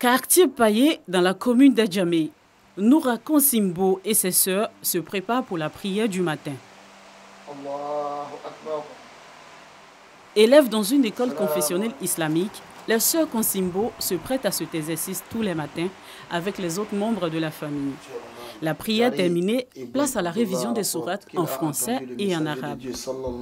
Quartier paillé dans la commune d'Adjamé, Noura Konsimbo et ses sœurs se préparent pour la prière du matin. Élèves dans une école confessionnelle islamique, les sœurs Konsimbo se prêtent à cet exercice tous les matins avec les autres membres de la famille. La prière terminée, place à la révision des sourates en français et en arabe. Au nom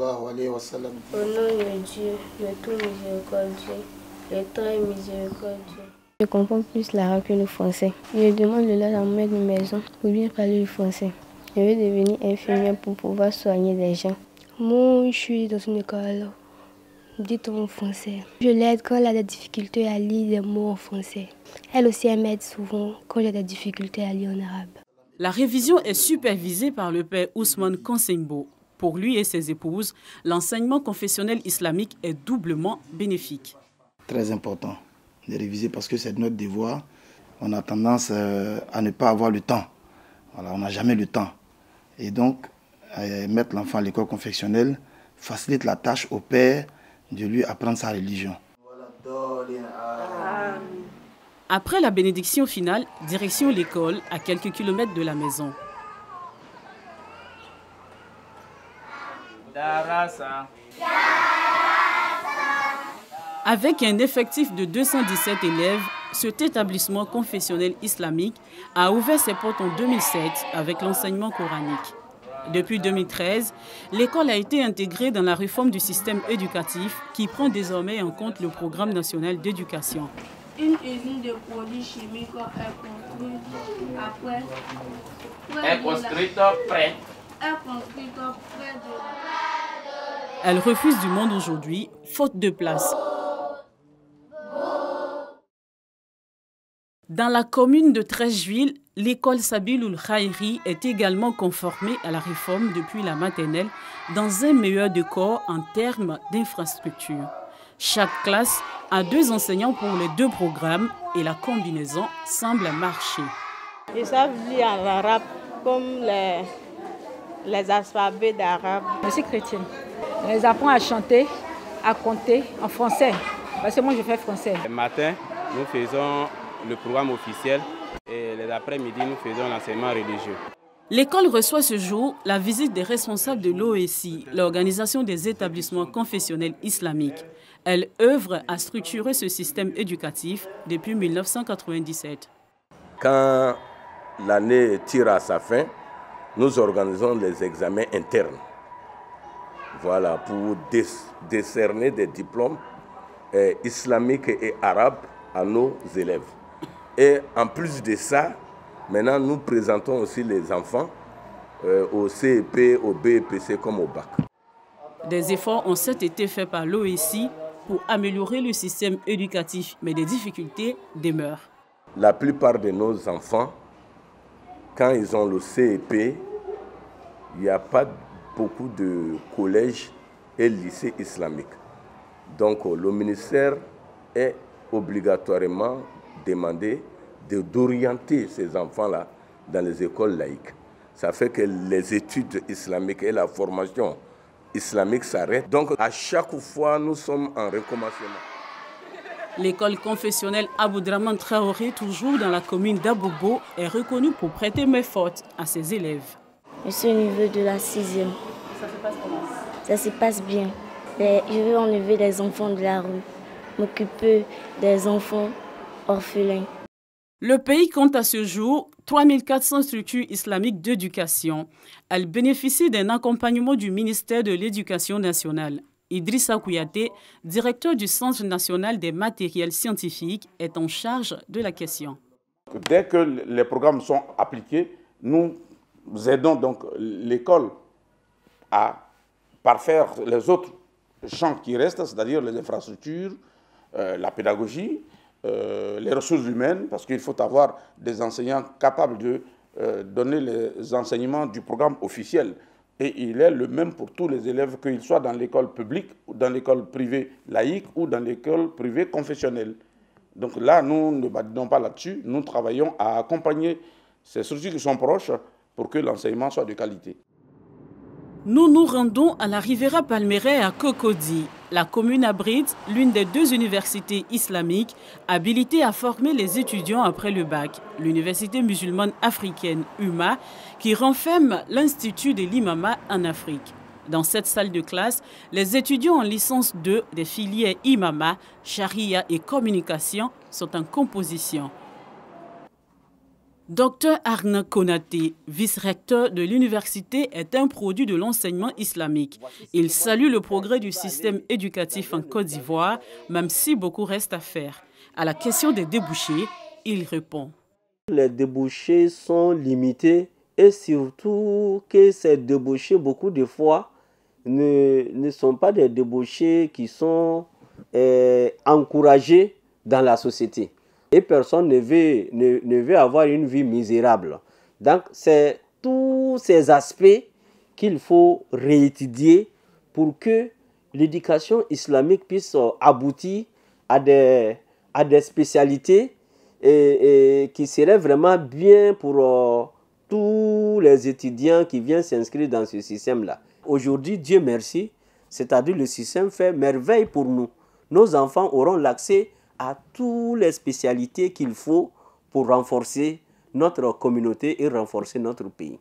de Dieu, le tout miséricordieux, le très miséricordieux. Je comprends plus l'arabe que le français. Je demande de l'aide à mon maître de maison pour bien parler le français. Je veux devenir infirmière pour pouvoir soigner les gens. Moi, je suis dans une école. Dites en français. Je l'aide quand elle a des difficultés à lire des mots en français. Elle aussi, elle m'aide souvent quand j'ai des difficultés à lire en arabe. La révision est supervisée par le père Ousmane Konsimbo. Pour lui et ses épouses, l'enseignement confessionnel islamique est doublement bénéfique. Très important de réviser parce que c'est notre devoir. On a tendance à ne pas avoir le temps. Voilà, on n'a jamais le temps. Et donc, mettre l'enfant à l'école confessionnelle facilite la tâche au père de lui apprendre sa religion. Après la bénédiction finale, direction l'école à quelques kilomètres de la maison. Avec un effectif de 217 élèves, cet établissement confessionnel islamique a ouvert ses portes en 2007 avec l'enseignement coranique. Depuis 2013, l'école a été intégrée dans la réforme du système éducatif qui prend désormais en compte le programme national d'éducation. Une usine de produits chimiques est construite près de... Elle refuse du monde aujourd'hui, faute de place. Dans la commune de Treichville, l'école Sabiloul Khairi est également conformée à la réforme depuis la maternelle dans un meilleur décor en termes d'infrastructure. Chaque classe a 2 enseignants pour les 2 programmes et la combinaison semble marcher. Ils savent lire en arabe comme les alphabets d'arabe. Je suis chrétienne. On les apprend à chanter, à compter en français. Parce que moi, je fais français. Le matin, nous faisons le programme officiel et les après-midi, nous faisons l'enseignement religieux. L'école reçoit ce jour la visite des responsables de l'OESI, l'Organisation des établissements confessionnels islamiques. Elle œuvre à structurer ce système éducatif depuis 1997. Quand l'année tire à sa fin, nous organisons les examens internes. Voilà, pour décerner des diplômes islamiques et arabes à nos élèves. Et en plus de ça, maintenant nous présentons aussi les enfants au CEP, au BEPC comme au bac. Des efforts ont certes été faits par l'OESI pour améliorer le système éducatif, mais des difficultés demeurent. La plupart de nos enfants, quand ils ont le CEP, il n'y a pas beaucoup de collèges et lycées islamiques. Donc le ministère est obligatoirement demandé d'orienter ces enfants-là dans les écoles laïques. Ça fait que les études islamiques et la formation islamique s'arrêtent. Donc à chaque fois, nous sommes en recommencement. L'école confessionnelle Aboudraman Traoré, toujours dans la commune d'Abobo, est reconnue pour prêter main forte à ses élèves. Je suis au niveau de la 6e. Ça se passe comment? Ça se passe bien. Je veux enlever les enfants de la rue, m'occuper des enfants orphelins. Le pays compte à ce jour 3400 structures islamiques d'éducation. Elles bénéficient d'un accompagnement du ministère de l'Éducation nationale. Idrissa Kouyaté, directeur du Centre national des matériels scientifiques, est en charge de la question. Dès que les programmes sont appliqués, nous aidons donc l'école à parfaire les autres champs qui restent, c'est-à-dire les infrastructures, la pédagogie, les ressources humaines, parce qu'il faut avoir des enseignants capables de donner les enseignements du programme officiel. Et il est le même pour tous les élèves, qu'ils soient dans l'école publique, ou dans l'école privée laïque, ou dans l'école privée confessionnelle. Donc là, nous ne badinons pas là-dessus. Nous travaillons à accompagner ces structures qui sont proches pour que l'enseignement soit de qualité. Nous nous rendons à la Riviera Palmeraie à Cocody. La commune abrite l'une des 2 universités islamiques habilitées à former les étudiants après le bac. L'université musulmane africaine UMA qui renferme l'Institut de l'imama en Afrique. Dans cette salle de classe, les étudiants en licence 2 des filières imama, charia et communication sont en composition. Dr Arna Konaté, vice-recteur de l'université, est un produit de l'enseignement islamique. Il salue le progrès du système éducatif en Côte d'Ivoire, même si beaucoup reste à faire. À la question des débouchés, il répond. Les débouchés sont limités et surtout que ces débouchés, beaucoup de fois, ne sont pas des débouchés qui sont encouragés dans la société. Et personne ne veut avoir une vie misérable. Donc, c'est tous ces aspects qu'il faut réétudier pour que l'éducation islamique puisse aboutir à des spécialités et qui seraient vraiment bien pour tous les étudiants qui viennent s'inscrire dans ce système-là. Aujourd'hui, Dieu merci, c'est-à-dire le système fait merveille pour nous. Nos enfants auront l'accès à toutes les spécialités qu'il faut pour renforcer notre communauté et renforcer notre pays.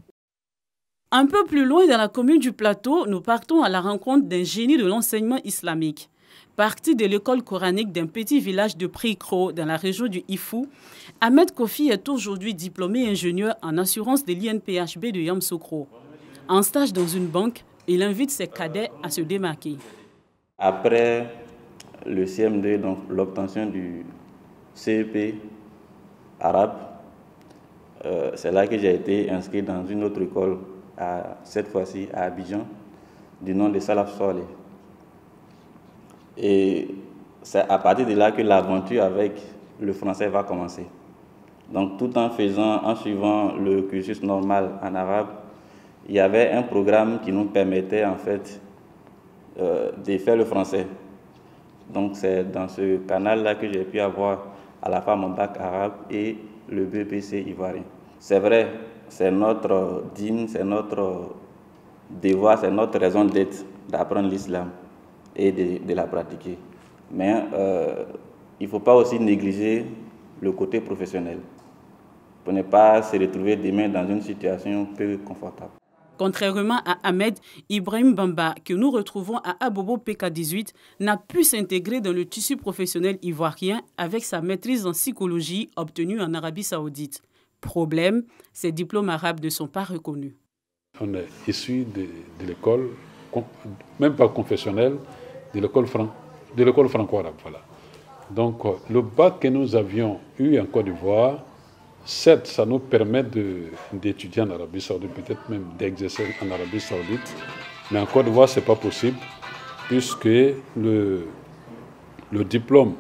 Un peu plus loin dans la commune du Plateau, nous partons à la rencontre d'un génie de l'enseignement islamique. Parti de l'école coranique d'un petit village de Prikro dans la région du Ifou, Ahmed Kofi est aujourd'hui diplômé ingénieur en assurance de l'INPHB de Yamoussoukro. En stage dans une banque, il invite ses cadets à se démarquer. Après le CM2, donc l'obtention du CEP arabe, c'est là que j'ai été inscrit dans une autre école, cette fois-ci à Abidjan, du nom de Salaf Soleh. Et c'est à partir de là que l'aventure avec le français va commencer. Donc tout en suivant le cursus normal en arabe, il y avait un programme qui nous permettait en fait de faire le français. Donc c'est dans ce canal-là que j'ai pu avoir à la fois mon bac arabe et le BPC ivoirien. C'est vrai, c'est notre dîme, c'est notre devoir, c'est notre raison d'être d'apprendre l'islam et de la pratiquer. Mais il ne faut pas aussi négliger le côté professionnel pour ne pas se retrouver demain dans une situation peu confortable. Contrairement à Ahmed, Ibrahim Bamba, que nous retrouvons à Abobo PK18, n'a pu s'intégrer dans le tissu professionnel ivoirien avec sa maîtrise en psychologie obtenue en Arabie Saoudite. Problème, ses diplômes arabes ne sont pas reconnus. On est issu de l'école, même pas confessionnelle, de l'école franco-arabe. Voilà. Donc le bac que nous avions eu en Côte d'Ivoire, certes, ça nous permet d'étudier en Arabie Saoudite, peut-être même d'exercer en Arabie Saoudite, mais en Côte d'Ivoire, ce n'est pas possible, puisque le diplôme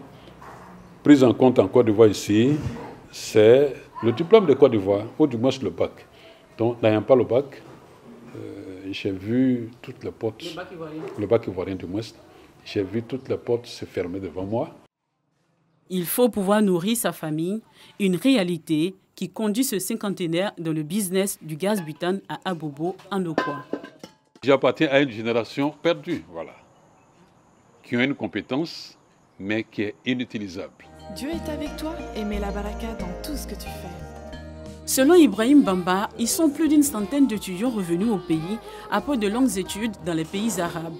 pris en compte en Côte d'Ivoire ici, c'est le diplôme de Côte d'Ivoire, ou du moins le bac. Donc, n'ayant pas le bac, j'ai vu toutes les portes, le bac ivoirien du moins, j'ai vu toutes les portes se fermer devant moi. Il faut pouvoir nourrir sa famille, une réalité qui conduit ce cinquantenaire dans le business du gaz butane à Abobo, en Okwa. J'appartiens à une génération perdue, voilà, qui a une compétence, mais qui est inutilisable. Dieu est avec toi et met la baraka dans tout ce que tu fais. Selon Ibrahim Bamba, ils sont plus d'une centaine d'étudiants revenus au pays après de longues études dans les pays arabes.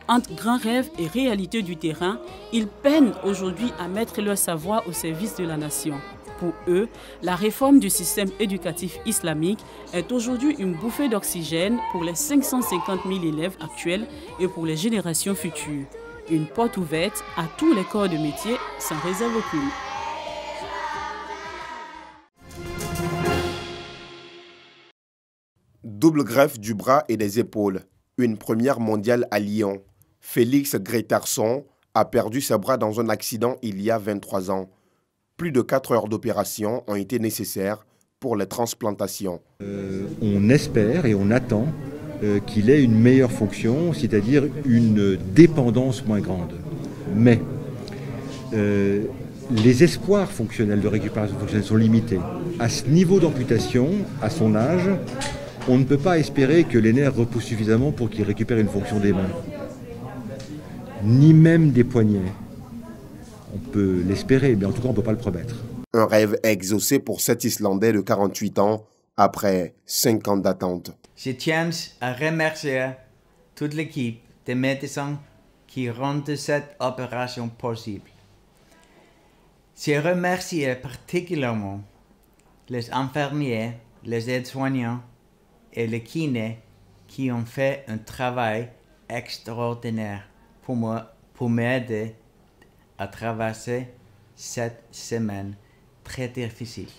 Entre grands rêves et réalité du terrain, ils peinent aujourd'hui à mettre leur savoir au service de la nation. Pour eux, la réforme du système éducatif islamique est aujourd'hui une bouffée d'oxygène pour les 550 000 élèves actuels et pour les générations futures. Une porte ouverte à tous les corps de métier sans réserve aucune. Double greffe du bras et des épaules. Une première mondiale à Lyon. Félix Gretarson a perdu ses bras dans un accident il y a 23 ans. Plus de 4 heures d'opération ont été nécessaires pour les transplantations. On espère et on attend qu'il ait une meilleure fonction, c'est-à-dire une dépendance moins grande. Mais les espoirs fonctionnels de récupération fonctionnelle sont limités. À ce niveau d'amputation, à son âge, On ne peut pas espérer que les nerfs repoussent suffisamment pour qu'ils récupèrent une fonction des mains, ni même des poignets. On peut l'espérer, mais en tout cas, on ne peut pas le promettre. Un rêve exaucé pour cet Islandais de 48 ans après 5 ans d'attente. Je tiens à remercier toute l'équipe des médecins qui rendent cette opération possible. Je remercie particulièrement les infirmiers, les aides-soignants et les kinés qui ont fait un travail extraordinaire pour m'aider à traverser cette semaine très difficile.